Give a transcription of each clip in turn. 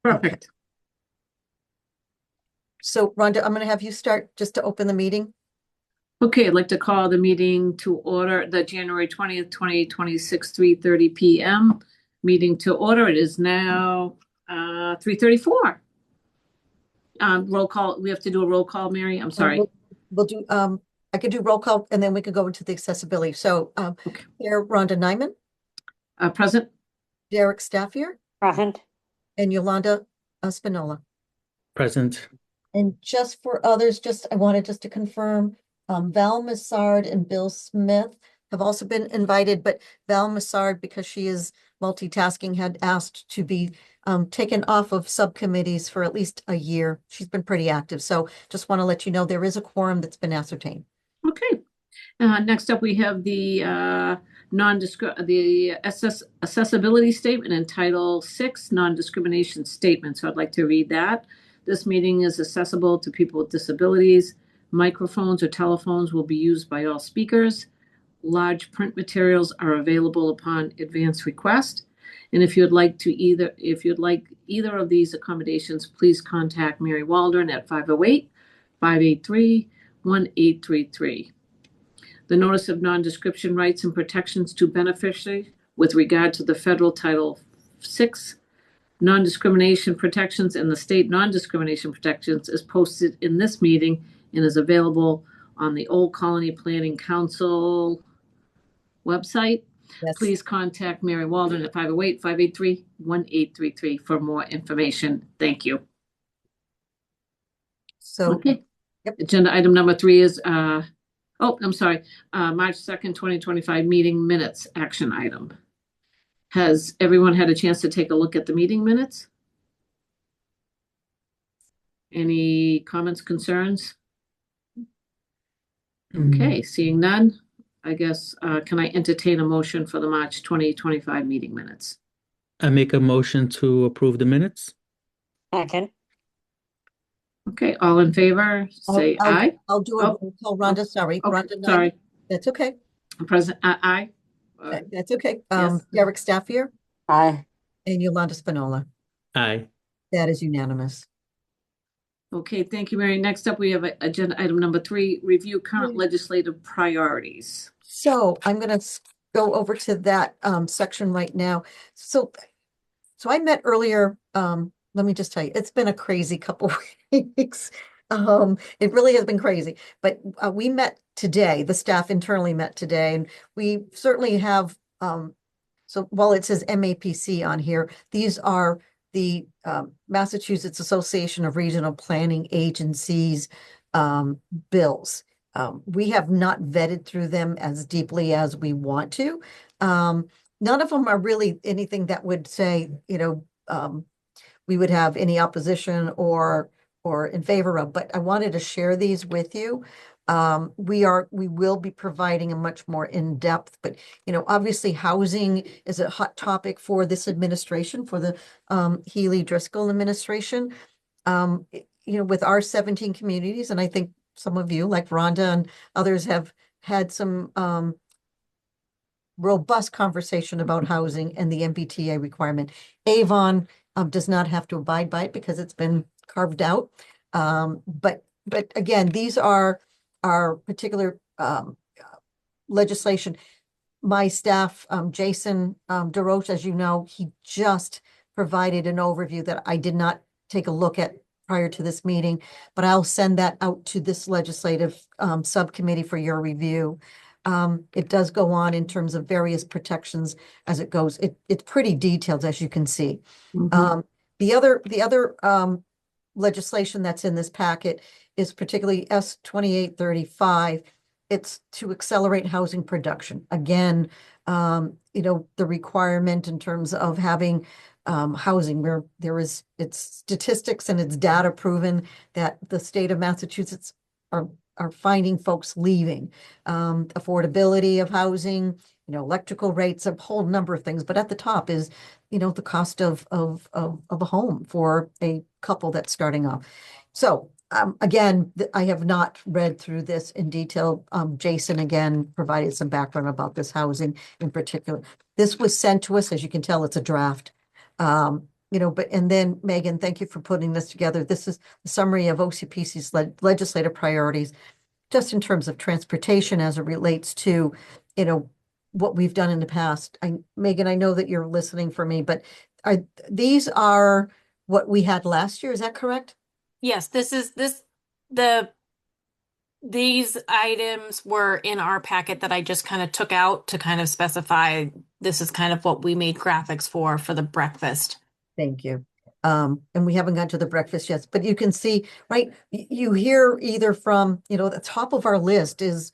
Perfect. So Rhonda, I'm going to have you start just to open the meeting. Okay, I'd like to call the meeting to order, the January 20th, 2026, 3:30 p.m. meeting to order. It is now 3:34. Roll call. We have to do a roll call, Mary. I'm sorry. We'll do, I could do roll call and then we could go into the accessibility. So, Okay. here, Rhonda Nyman, Present. Derek Staffier, Present. and Yolanda Spinola. Present. And just for others, I wanted just to confirm, Val Massard and Bill Smith have also been invited, but Val Massard, because she is multitasking, had asked to be taken off of subcommittees for at least a year. She's been pretty active, so just want to let you know there is a quorum that's been ascertained. Okay. Next up, we have the accessibility statement in Title VI, non-discrimination statement. So I'd like to read that. This meeting is accessible to people with disabilities. Microphones or telephones will be used by all speakers. Large print materials are available upon advance request. And if you'd like either of these accommodations, please contact Mary Waldron at 508-583-1833. The notice of non-description rights and protections to beneficiaries with regard to the federal Title VI non-discrimination protections and the state non-discrimination protections is posted in this meeting and is available on the Old Colony Planning Council website. Yes. Please contact Mary Waldron at 508-583-1833 for more information. Thank you. So, Okay. Yep. Agenda item number 3 is March 2nd, 2025 meeting minutes action item. Has everyone had a chance to take a look at the meeting minutes? Any comments, concerns? Okay, seeing none, I guess, can I entertain a motion for the March 2025 meeting minutes? I make a motion to approve the minutes. Second. Okay, all in favor, say aye. I'll do a roll call, Rhonda, sorry. Okay, Rhonda Nyman. sorry. That's okay. Present, aye. That's okay. Yes. Derek Staffier Aye. and Yolanda Spinola. Aye. That is unanimous. Okay, thank you, Mary. Next up, we have agenda item number 3, review current legislative priorities. So I'm going to go over to that section right now. So I met earlier. Let me just tell you, it's been a crazy couple of weeks. It really has been crazy. But we met today. The staff internally met today, and we certainly have. So while it says MAPC on here, these are the Massachusetts Association of Regional Planning Agencies bills. We have not vetted through them as deeply as we want to. None of them are really anything that would say, we would have any opposition or in favor of, but I wanted to share these with you. We will be providing a much more in-depth, but obviously housing is a hot topic for this administration, for the Healy Driscoll administration. With our 17 communities, and I think some of you, like Rhonda and others, have had some robust conversation about housing and the MBTA requirement. Avon does not have to abide by it because it's been carved out. But again, these are our particular legislation. My staff, Jason DeRoche, as you know, he just provided an overview that I did not take a look at prior to this meeting, but I'll send that out to this legislative subcommittee for your review. It does go on in terms of various protections as it goes. It's pretty detailed, as you can see. Mm-hmm. The other legislation that's in this packet is particularly S 2835. It's to accelerate housing production. Again, the requirement in terms of having housing where it's statistics and it's data proven that the state of Massachusetts are finding folks leaving. Affordability of housing, electrical rates, a whole number of things. But at the top is, the cost of a home for a couple that's starting off. So again, I have not read through this in detail. Jason, again, provided some background about this housing in particular. This was sent to us. As you can tell, it's a draft. but, and then Megan, thank you for putting this together. This is the summary of OCPC's legislative priorities, just in terms of transportation as it relates to, what we've done in the past. Megan, I know that you're listening for me, but these are what we had last year, is that correct? Yes, these items were in our packet that I just kind of took out to kind of specify this is kind of what we made graphics for the breakfast. Thank you. And we haven't got to the breakfast yet, but you can see, right, you hear either from, the top of our list is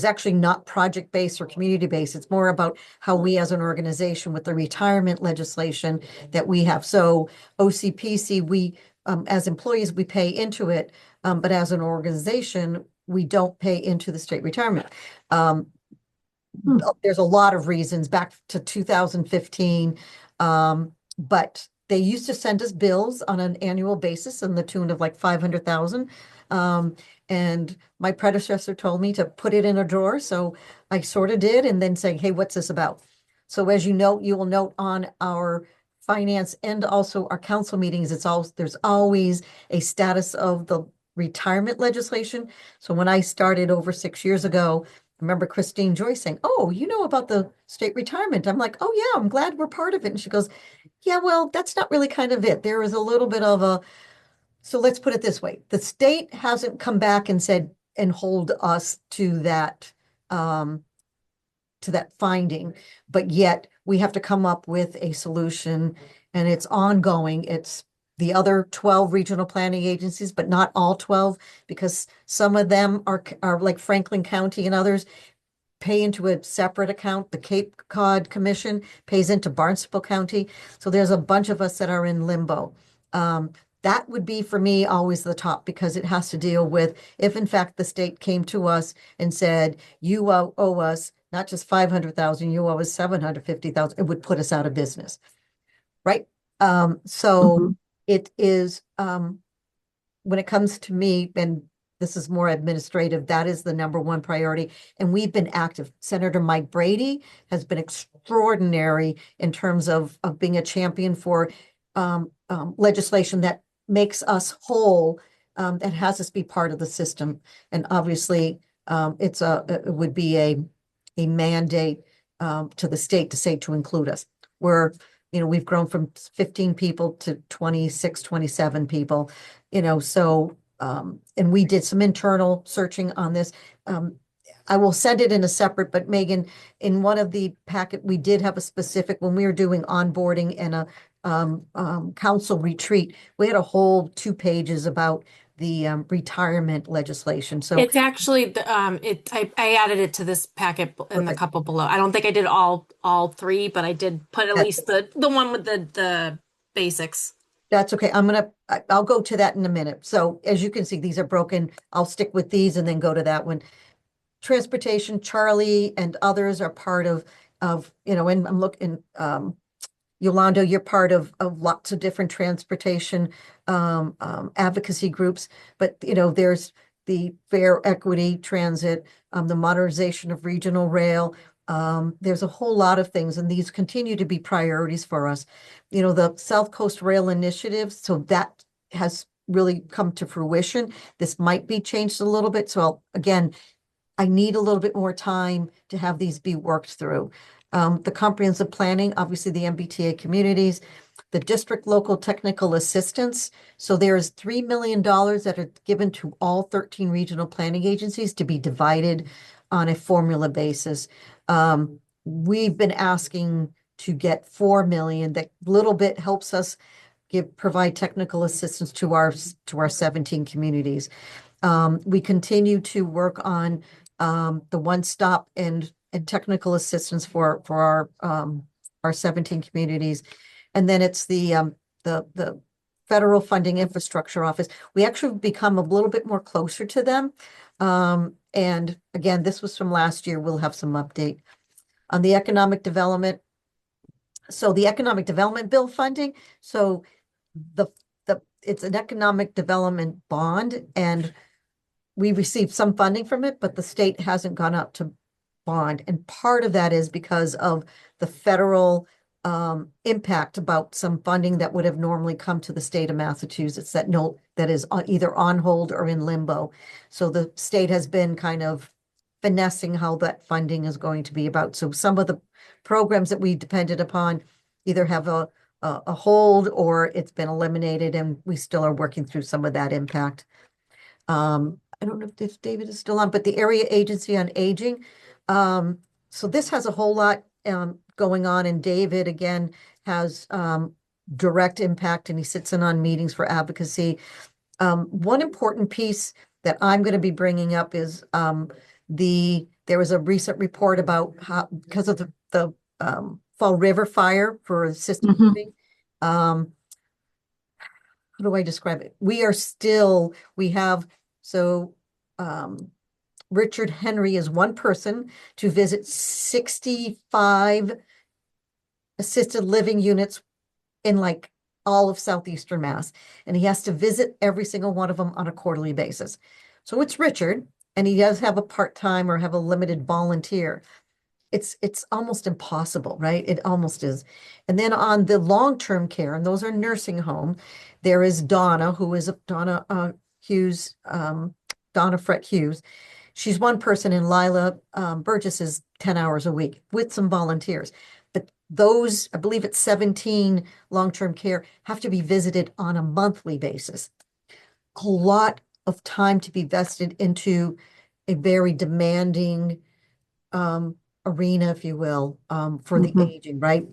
actually not project-based or community-based. It's more about how we as an organization with the retirement legislation that we have. So OCPC, we, as employees, we pay into it, but as an organization, we don't pay into the state retirement. There's a lot of reasons back to 2015, but they used to send us bills on an annual basis in the tune of like 500,000. And my predecessor told me to put it in a drawer. So I sort of did, and then saying, hey, what's this about? So as you know, you will note on our finance and also our council meetings, there's always a status of the retirement legislation. So when I started over 6 years ago, I remember Christine Joyce saying, oh, you know about the state retirement. I'm like, oh yeah, I'm glad we're part of it. And she goes, yeah, well, that's not really kind of it. There is a little bit of so let's put it this way. The state hasn't come back and said, and hold us to that finding, but yet we have to come up with a solution, and it's ongoing. It's the other 12 regional planning agencies, but not all 12, because some of them are like Franklin County and others pay into a separate account. The Cape Cod Commission pays into Barnstable County. So there's a bunch of us that are in limbo. That would be for me always the top, because it has to deal with if in fact the state came to us and said, you owe us not just 500,000, you owe us 750,000, it would put us out of business. Right? So it is, when it comes to me, and this is more administrative, that is the number one priority. And we've been active. Senator Mike Brady has been extraordinary in terms of being a champion for legislation that makes us whole, that has us be part of the system. And obviously, it would be a mandate to the state to say to include us. We've grown from 15 people to 26, 27 people, so, and we did some internal searching on this. I will send it in a separate, but Megan, in one of the packet, we did have a specific, when we were doing onboarding and a council retreat, we had a whole 2 pages about the retirement legislation. So it's actually I added it to this packet in the couple below. I don't think I did all 3, but I did put at least the one with the basics. That's okay. I'll go to that in a minute. So as you can see, these are broken. I'll stick with these and then go to that one. Transportation, Charlie and others are part of, and I'm looking, Yolanda, you're part of lots of different transportation advocacy groups, but there's the fair equity transit, the modernization of regional rail. There's a whole lot of things, and these continue to be priorities for us. The South Coast Rail Initiative, so that has really come to fruition. This might be changed a little bit. So again, I need a little bit more time to have these be worked through. The comprehensive planning, obviously the MBTA communities, the district local technical assistance. So there's $3 million that are given to all 13 regional planning agencies to be divided on a formula basis. We've been asking to get 4 million. That little bit helps us provide technical assistance to our 17 communities. We continue to work on the one-stop and technical assistance for our 17 communities. And then it's the Federal Funding Infrastructure Office. We actually become a little bit more closer to them. And again, this was from last year. We'll have some update on the economic development. So the economic development bill funding. So it's an economic development bond, and we received some funding from it, but the state hasn't gone up to bond. And part of that is because of the federal impact about some funding that would have normally come to the state of Massachusetts that is either on hold or in limbo. So the state has been kind of finessing how that funding is going to be about. So some of the programs that we depended upon either have a hold or it's been eliminated, and we still are working through some of that impact. I don't know if David is still on, but the Area Agency on Aging. So this has a whole lot going on, and David again has direct impact, and he sits in on meetings for advocacy. One important piece that I'm going to be bringing up is there was a recent report about how, because of the Fall River fire for assisted Mhm. living. How do I describe it? We have Richard Henry is one person to visit 65 assisted living units in like all of southeastern Mass. And he has to visit every single one of them on a quarterly basis. So it's Richard, and he does have a part-time or have a limited volunteer. It's almost impossible, right? It almost is. And then on the long-term care, and those are nursing home, there is Donna, who is Donna Hughes, Donna Fret Hughes. She's one person, and Lila Burgess is 10 hours a week with some volunteers. But those, I believe it's 17 long-term care, have to be visited on a monthly basis. A lot of time to be vested into a very demanding arena, if you will, for the Mhm. aging, right?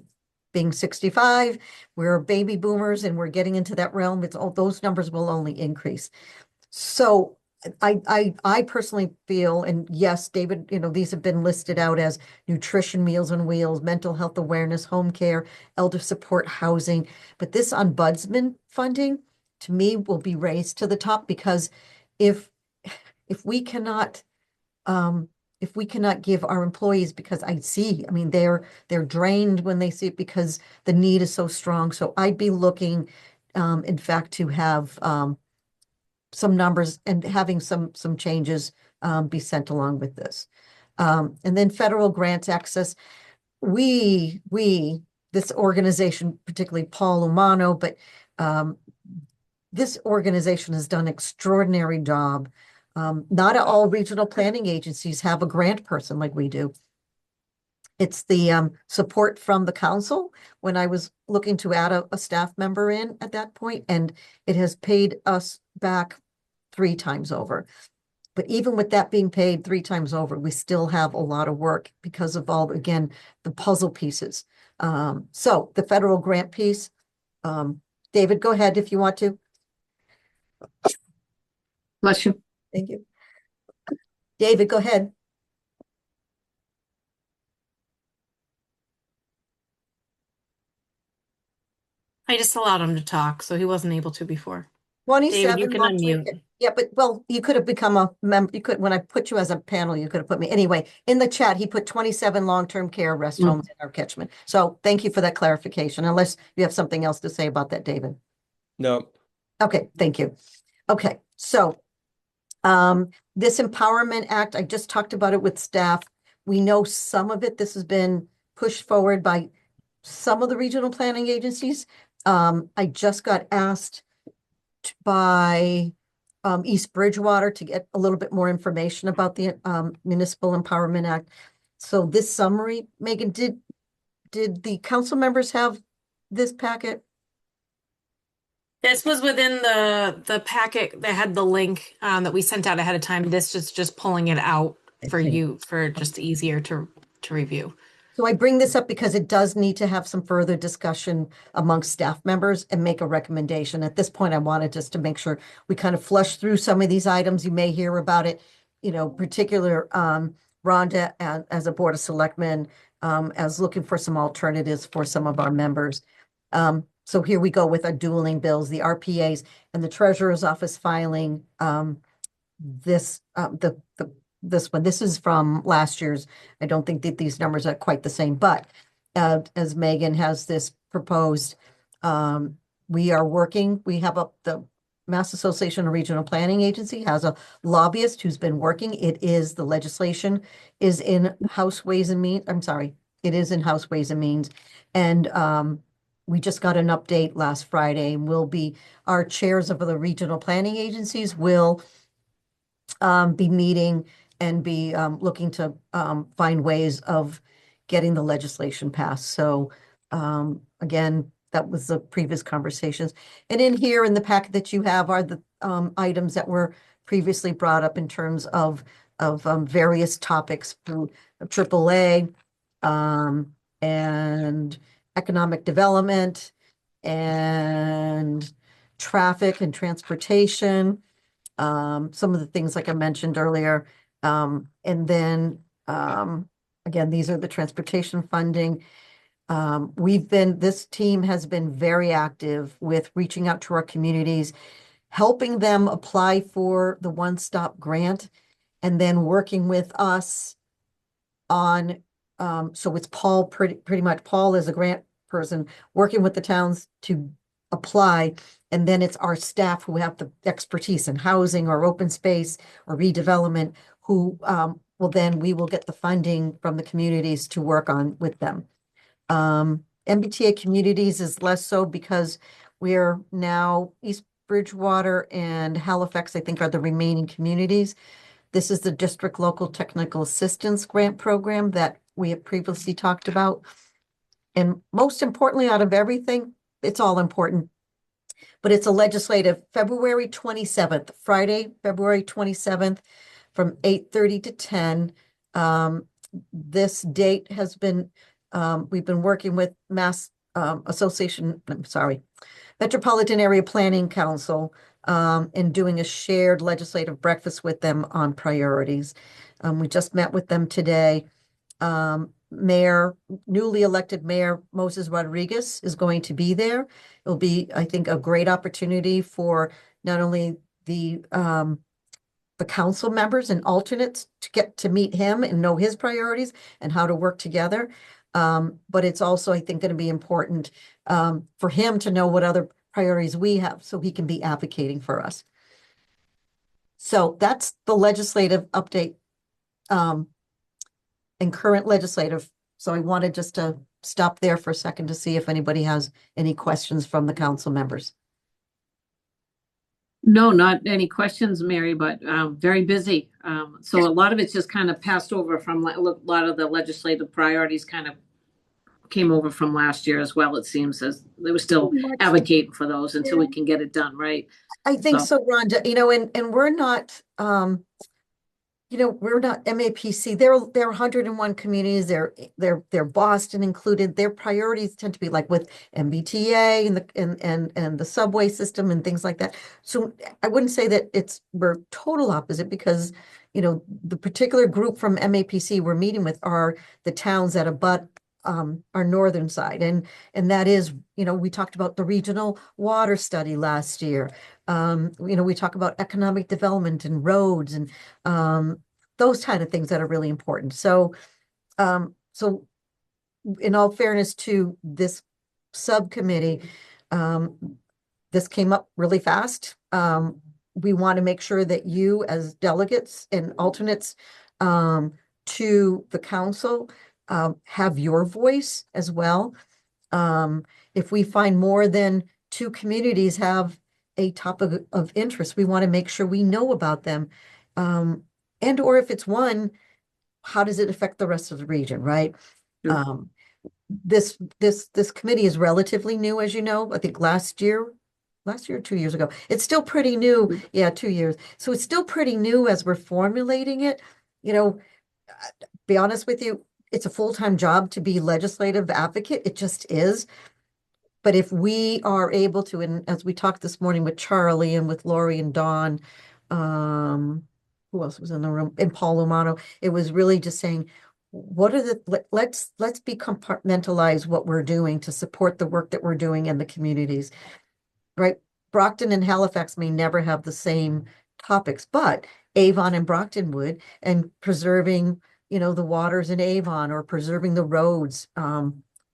Being 65, we're baby boomers and we're getting into that realm. It's all those numbers will only increase. So I personally feel, and yes, David, these have been listed out as nutrition, Meals on Wheels, mental health awareness, home care, elder support, housing. But this ombudsman funding, to me, will be raised to the top, because if we cannot give our employees, because I mean, they're drained when they see it because the need is so strong. So I'd be looking, in fact, to have some numbers and having some changes be sent along with this. And then federal grants access. This organization, particularly Paul Umano, but this organization has done an extraordinary job. Not all regional planning agencies have a grant person like we do. It's the support from the council when I was looking to add a staff member in at that point, and it has paid us back 3 times over. But even with that being paid 3 times over, we still have a lot of work because of all, again, the puzzle pieces. So the federal grant piece, David, go ahead if you want to. Bless you. Thank you. David, go ahead. I just allowed him to talk, so he wasn't able to before. David, you 27 can long-term care. unmute. Yeah, but well, you could have become a member. You could, when I put you as a panel, you could have put me. Anyway, in the chat, he put 27 long-term care rest Mm. homes in our catchment. So thank you for that clarification, unless you have something else to say about that, David. No. Okay, thank you. Okay, so this Empowerment Act, I just talked about it with staff. We know some of it, this has been pushed forward by some of the regional planning agencies. I just got asked by East Bridgewater to get a little bit more information about the Municipal Empowerment Act. So this summary, Megan, did the council members have this packet? This was within the packet that had the link that we sent out ahead of time. This is just pulling it out for Okay. you for just easier to review. So I bring this up because it does need to have some further discussion amongst staff members and make a recommendation. At this point, I wanted just to make sure we kind of flush through some of these items. You may hear about it, particular Rhonda as a Board of Selectmen, as looking for some alternatives for some of our members. So here we go with our dueling bills, the RPAs, and the Treasurer's Office filing this one. This is from last year's. I don't think that these numbers are quite the same, but as Megan has this proposed, we are working. We have the Mass Association of Regional Planning Agency has a lobbyist who's been working. It is the legislation is in House Ways and Means. I'm sorry, it is in-house Ways and Means. And we just got an update last Friday, and our chairs of the regional planning agencies will be meeting and be looking to find ways of getting the legislation passed. So again, that was the previous conversations. And in here in the packet that you have are the items that were previously brought up in terms of various topics through AAA and economic development and traffic and transportation. Some of the things like I mentioned earlier. And then again, these are the transportation funding. This team has been very active with reaching out to our communities, helping them apply for the one-stop grant, and then working with us on, so it's Paul, pretty much Paul is a grant person, working with the towns to apply, and then it's our staff who have the expertise in housing or open space or redevelopment, who we will get the funding from the communities to work on with them. MBTA communities is less so because we're now East Bridgewater and Halifax, I think, are the remaining communities. This is the District Local Technical Assistance Grant Program that we have previously talked about. And most importantly, out of everything, it's all important, but it's a legislative February 27th, Friday, February 27th from 8:30 to 10. This date has been, we've been working with Metropolitan Area Planning Council and doing a shared legislative breakfast with them on priorities. We just met with them today. Newly elected Mayor Moses Rodriguez is going to be there. It'll be, I think, a great opportunity for not only the council members and alternates to get to meet him and know his priorities and how to work together. But it's also, I think, going to be important for him to know what other priorities we have so he can be advocating for us. So that's the legislative update and current legislative. So I wanted just to stop there for a second to see if anybody has any questions from the council members. No, not any questions, Mary, but very busy. So a lot of it's just kind of passed over from a lot of the legislative priorities kind of came over from last year as well, it seems, as they were still advocating for those until we can get it done, right? I think so, Rhonda, and we're not, we're not MAPC. There are 101 communities. They're Boston included. Their priorities tend to be like with MBTA and the subway system and things like that. So I wouldn't say that we're total opposite, because the particular group from MAPC we're meeting with are the towns that abut our northern side, and that is, we talked about the regional water study last year. We talk about economic development and roads and those kind of things that are really important. So in all fairness to this subcommittee, this came up really fast. We want to make sure that you, as delegates and alternates to the council, have your voice as well. If we find more than 2 communities have a topic of interest, we want to make sure we know about them. And or if it's one, how does it affect the rest of the region, right? Sure. This committee is relatively new, as you know. I think last year or 2 years ago. It's still pretty new. Yeah, 2 years. So it's still pretty new as we're formulating it. Be honest with you, it's a full-time job to be legislative advocate. It just is. But if we are able to, and as we talked this morning with Charlie and with Lori and Dawn, who else was in the room? And Paul Umano, it was really just saying, let's be compartmentalize what we're doing to support the work that we're doing in the communities, right? Brockton and Halifax may never have the same topics, but Avon and Brockton would, and preserving the waters in Avon or preserving the roads.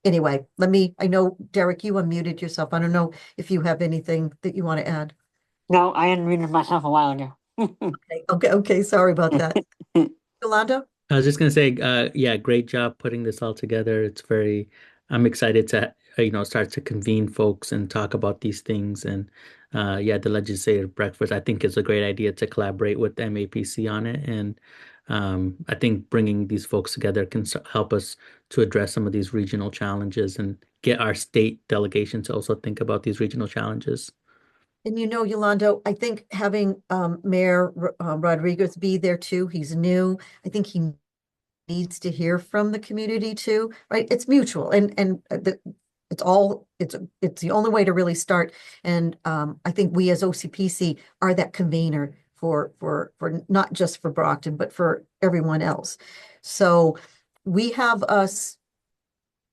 Anyway, I know, Derek, you unmuted yourself. I don't know if you have anything that you want to add. No, I unmuted myself a while ago. Okay, sorry about that. Yolanda? I was just gonna say, yeah, great job putting this all together. I'm excited to, start to convene folks and talk about these things. And yeah, the legislative breakfast, I think is a great idea to collaborate with MAPC on it. And I think bringing these folks together can help us to address some of these regional challenges and get our state delegation to also think about these regional challenges. And Yolando, I think having Mayor Rodriguez be there too, he's new. I think he needs to hear from the community too, right? It's mutual it's the only way to really start. And I think we as OCPC are that convener for not just for Brockton, but for everyone else. So we have us.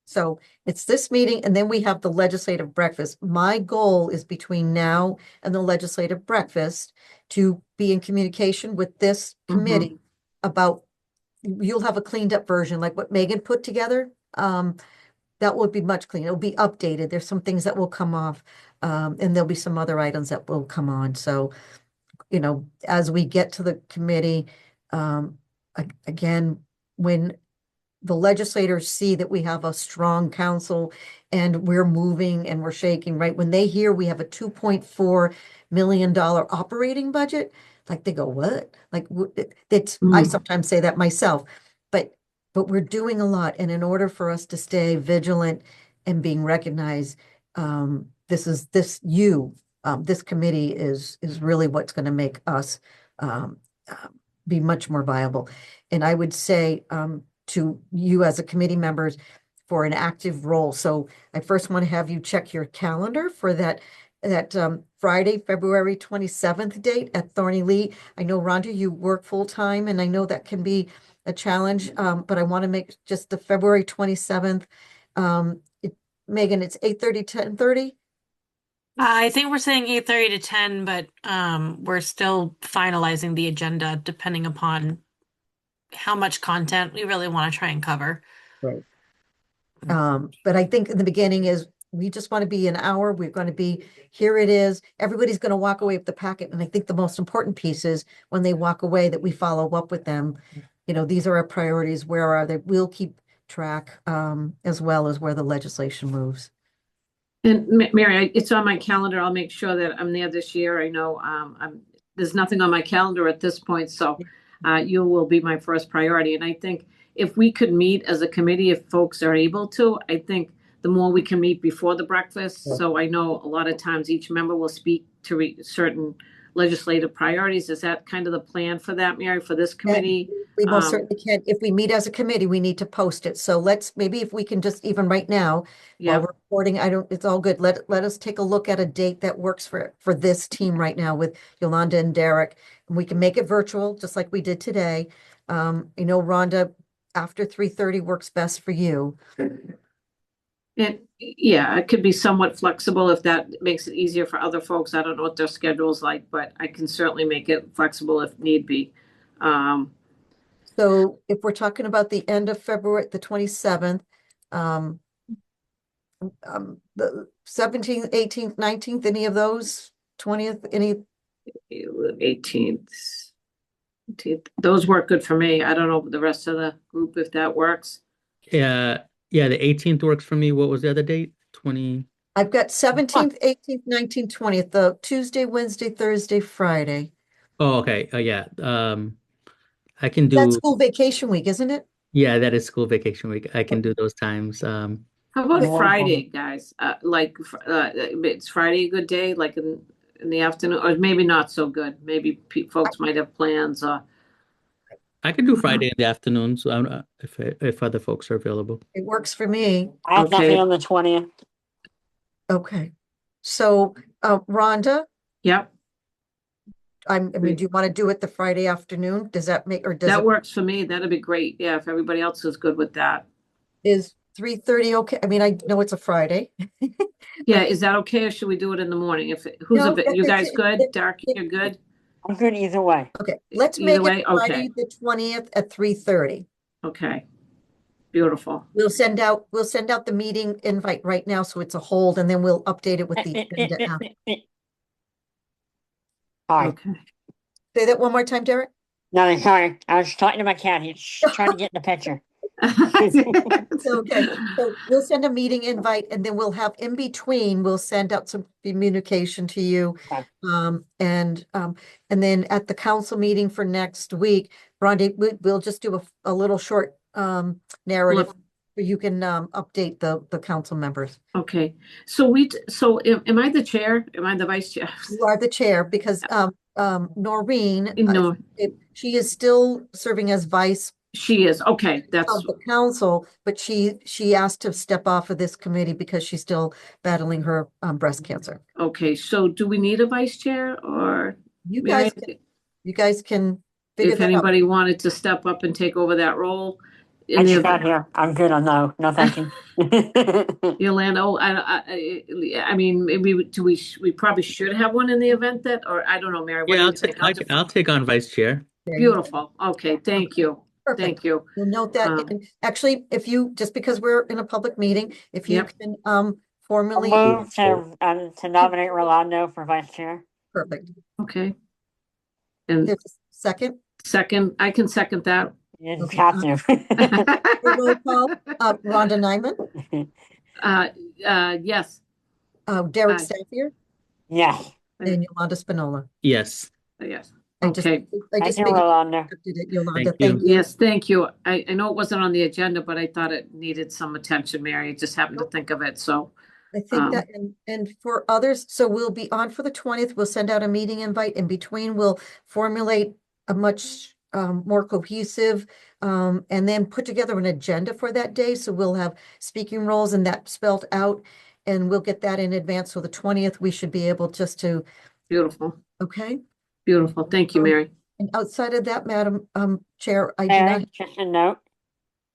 So it's this meeting, and then we have the legislative breakfast. My goal is between now and the legislative breakfast to be in communication with this committee about, you'll have a cleaned up version like what Megan put together. That will be much cleaner. It'll be updated. There's some things that will come off, and there'll be some other items that will come on. So, as we get to the committee, again, when the legislators see that we have a strong council and we're moving and we're shaking, right? When they hear we have a $2.4 million operating budget, like they go, what? Like I sometimes say that myself, but we're doing a lot. And in order for us to stay vigilant and being recognized, this committee is really what's going to make us be much more viable. And I would say, to you as a committee members for an active role. So I first want to have you check your calendar for that Friday, February 27th date at Thorny Lea. I know, Rhonda, you work full time, and I know that can be a challenge, but I want to make just the February 27th. Megan, it's 8:30, 10:30? I think we're saying 8:30 to 10, but we're still finalizing the agenda depending upon how much content we really want to try and cover. Right. But I think in the beginning is we just want to be an hour. We're going to be, here it is. Everybody's going to walk away with the packet. And I think the most important piece is when they walk away that we follow up with them. These are our priorities. Where are they? We'll keep track, as well as where the legislation moves. And Mary, it's on my calendar. I'll make sure that I'm there this year. I know there's nothing on my calendar at this point, so you will be my first priority. And I think if we could meet as a committee, if folks are able to, I think the more we can meet before the breakfast. So I know a lot of times each member will speak to certain legislative priorities. Is that kind of the plan for that, Mary, for this committee? We most certainly can. If we meet as a committee, we need to post it. So maybe if we can just, even right now, while we're recording, it's all good. Let us take a look at a date that works for this team right now with Yolanda and Derek. And we can make it virtual, just like we did today. Rhonda, after 3:30 works best for you. And it could be somewhat flexible if that makes it easier for other folks. I don't know what their schedule's like, but I can certainly make it flexible if need be. So if we're talking about the end of February, the 27th, the 17th, 18th, 19th, any of those, 20th, any? 18th. Those work good for me. I don't know the rest of the group if that works. Yeah, the 18th works for me. What was the other date? 20. I've got 17th, 18th, 19th, 20th, the Tuesday, Wednesday, Thursday, Friday. Oh, okay. Yeah. I can do. That's school vacation week, isn't it? Yeah, that is school vacation week. I can do those times. How about Friday, guys? It's Friday a good day, like in the afternoon, or maybe not so good. Maybe folks might have plans. I can do Friday in the afternoon, so if other folks are available. It works for me. I have nothing on the 20th. Okay. So, Rhonda, Yep, do you want to do it the Friday afternoon? Does that make, or does that it, works for me. That'd be great. Yeah, if everybody else is good with that. is 3:30 okay? I mean, I know it's a Friday. Yeah, is that okay, or should we do it in the morning? You guys good? Derek, you're good? I'm good either way. Okay, let's Either make way? it Friday Okay. the 20th at 3:30. Okay, beautiful. We'll send out the meeting invite right now, so it's a hold, and then we'll update it with the agenda after. Hi. Okay. Say that one more time, Derek. No, sorry. I was talking to my cat. He's trying to get in the picture. Okay, so we'll send a meeting invite and then we'll have in between, we'll send out some communication to you. Okay. And then at the council meeting for next week, Rhonda, we'll just do a little short narrative. You can update the council members. Okay, so am I the chair? Am I the vice chair? You are the chair because Noreen, No, she is still serving as vice she is. Okay, that's, of the council, but she asked to step off of this committee because she's still battling her breast cancer. okay, so do we need a vice chair or? You Mary, guys can figure if that out. anybody wanted to step up and take over that role? I in the just got event- here. I'm good on no. No, thank you. Yolanda, I mean, maybe we probably should have one in the event that, or I don't know, Mary. What do Yeah, you think? I'll take on vice chair. There you go. Beautiful. Okay, thank you. Perfect. Thank you. We'll note that. Um, And actually, if you, just because we're in a public meeting, if you Yep. can I'll formally, move to nominate Rolando for vice chair. perfect. Okay. And There's a second. second, I can second that. You just Okay, have to. Roll call, Rhonda Nyman, Yes, Derek Aye. Staffier, Yeah. and Yolanda Spinola. Yes. yes. I just Okay. Thank you, figured Rolando. accepted it, Yolanda. Thank you. Thank you. Yes, thank you. I know it wasn't on the agenda, but I thought it needed some attention, Mary. Just happened to think of it, so. I think that, and for others, so we'll be on for the 20th. We'll send out a meeting invite. In between, we'll formulate a much more cohesive and then put together an agenda for that day. So we'll have speaking roles and that spelled out, and we'll get that in advance. So the 20th, we should be able just to, Beautiful, okay? beautiful. Thank you, Mary. And outside of that, Madam Chair, I do Mary, not, just a note.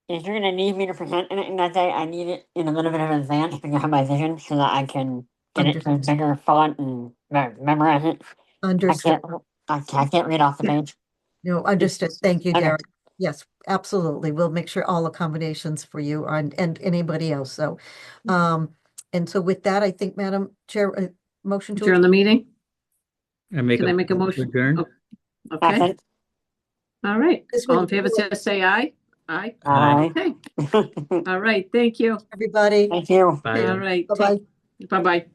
If you're gonna need me to present anything that day, I need it in a little bit of advance because I have my vision so that I can get it to a bigger font and memorize it. understood. I can't read off the page. No, understood. Thank you, Okay. Derek. Yes, absolutely. We'll make sure all accommodations for you and anybody else. So, and so with that, I think, Madam Chair, motion to During the meeting? Can I make a motion? Adjourn? Oh, Okay, Second. all right. This All would in favor, be- say aye. Aye. Aye. Okay, all right. Thank you. everybody. Thank you. Bye. All right. Bye-bye. Bye-bye.